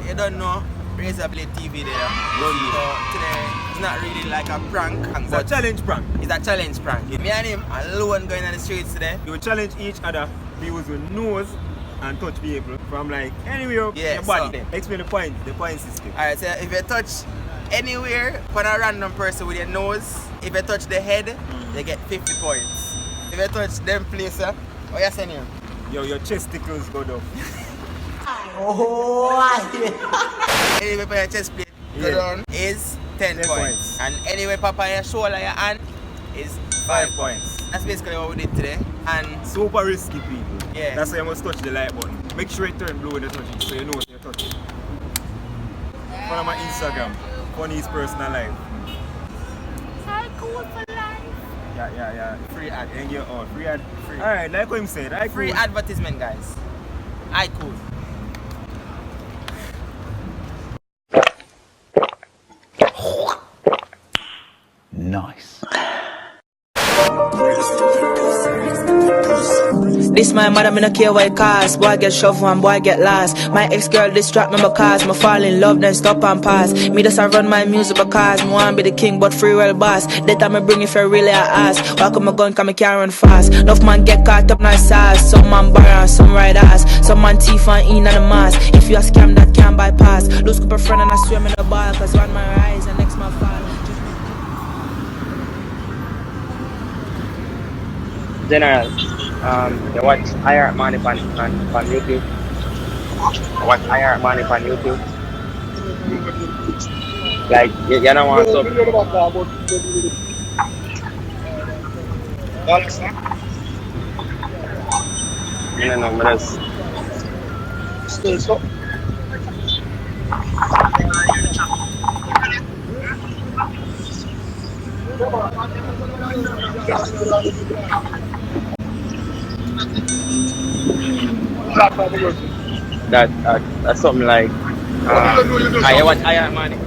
You don't know Razabladetv there. So today it's not really like a prank. It's a challenge prank. It's a challenge prank. Me and him alone going on the streets today. You will challenge each other. We use your nose and touch people from like anywhere in your body. So, explain the point system. Alright, so if you touch anywhere on a random person with your nose, if you touch the head, you get 50 points. If you touch them places, what you saying here? Yo, your chesticles go down. Oh, anyway, for your chest plate go down is 10 points. And anyway, papa, your shoulder, your hand is 5 points. That's basically what we did today. And super risky, people. Yeah. That's why you must touch the like button. Make sure it turn blue when you touch it, so you know when you touch it. Follow my Instagram, Funny's personal life. So cool for life. Yeah. free ad. And you're on free ad. Alright, like what him said. Free advertisement, guys. IHeart. Nice. This my mother, me no care what it cost. Boy get shoved and boy get lost. My ex-girl distract me because me fall in love then stop and pass. Me just a run my music because me want be the king but free well boss. That time me bring it for really I ask. Walk up my gun cause me can't run fast. Enough man get caught up nice ass. Some man bar and some ride ass. Some man thief and in on the mask. If you a scam that can't bypass. Lose couple friend and I swim in the ball. Cause one man rise and next man fall. General, you watch IHeart Money on YouTube. You watch IHeart Money on YouTube. Like, you don't want to. No, but still so. That's something like I watch IHeart Money.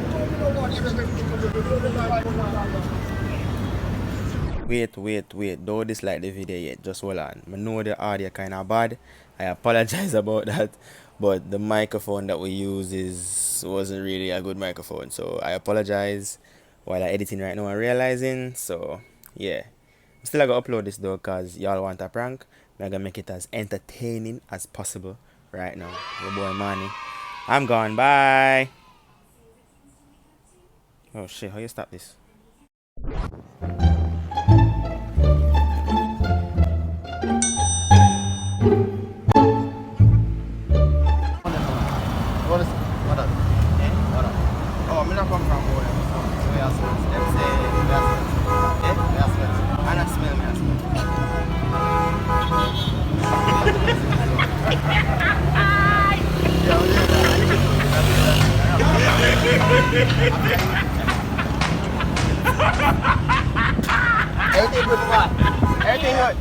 Wait. Don't dislike the video yet. Just hold on. I know the audio kind of bad. I apologize about that. But the microphone that we use wasn't really a good microphone. So I apologize while I'm editing right now and realizing. So yeah. I'm still gonna upload this though because y'all want a prank. I'm gonna make it as entertaining as possible right now. Your boy Manny. I'm gone. Bye. Oh shit, how you stop this? Oh, I'm not come from Boy. So we are them say we are we are and I smell me. Everything good, what? Everything good.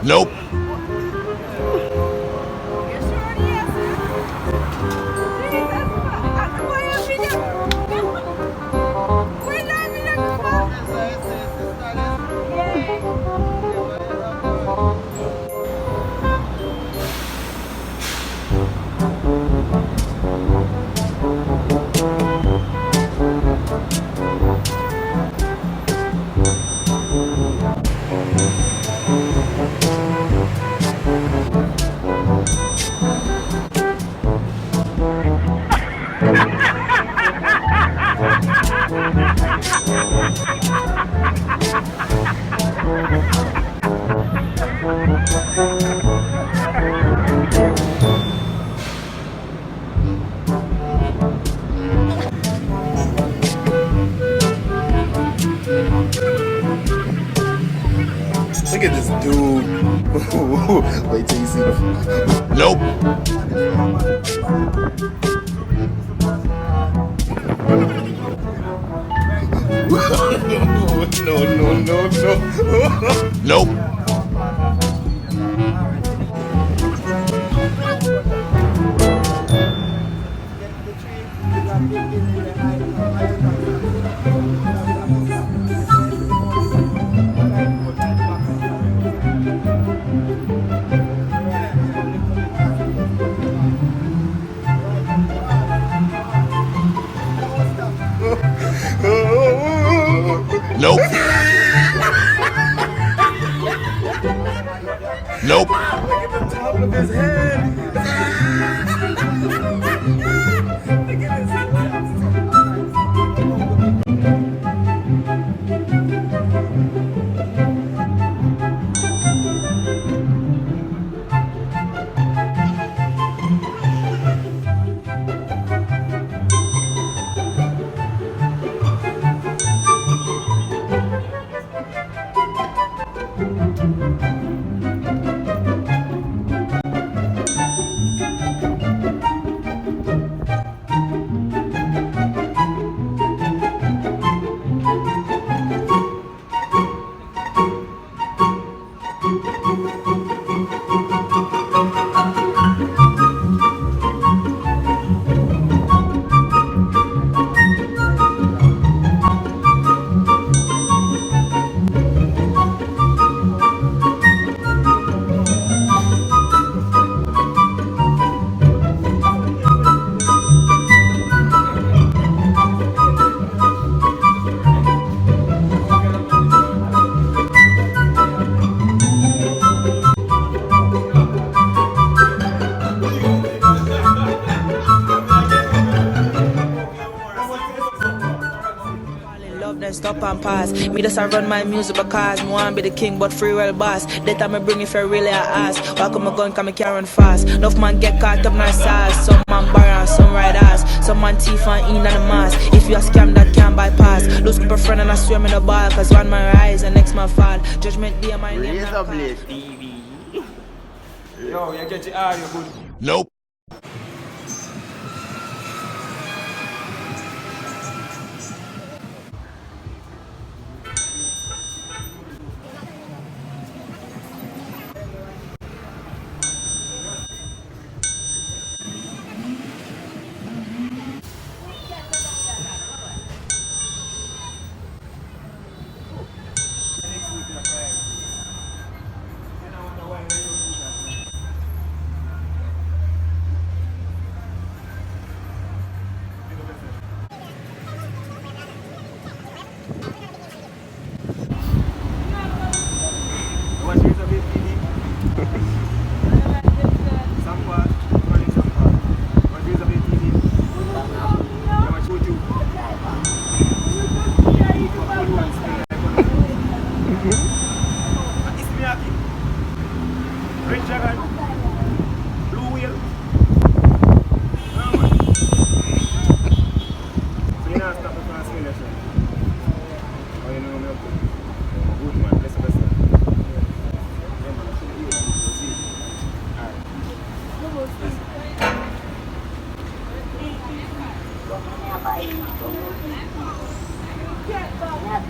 Nope. Look at this dude. Wait till you see the. Nope. No. Nope. Nope. Nope. Look at the top of his head. Love then stop and pass. Me just I run my music because me want be the king but free well boss. That time I bring if you really I ask. Why come my gun come me can't run fast? Enough man get caught up in our size. Some man borrow, some ride ass. Some man thief and in and the mask. If you a scam that can't bypass. Lose keep a friend and I swear me the ball. Cause one man rise and next man fall. Judgment day my name. Razabladetv. Yo, you get your audio good. Nope. Next week, Yeah,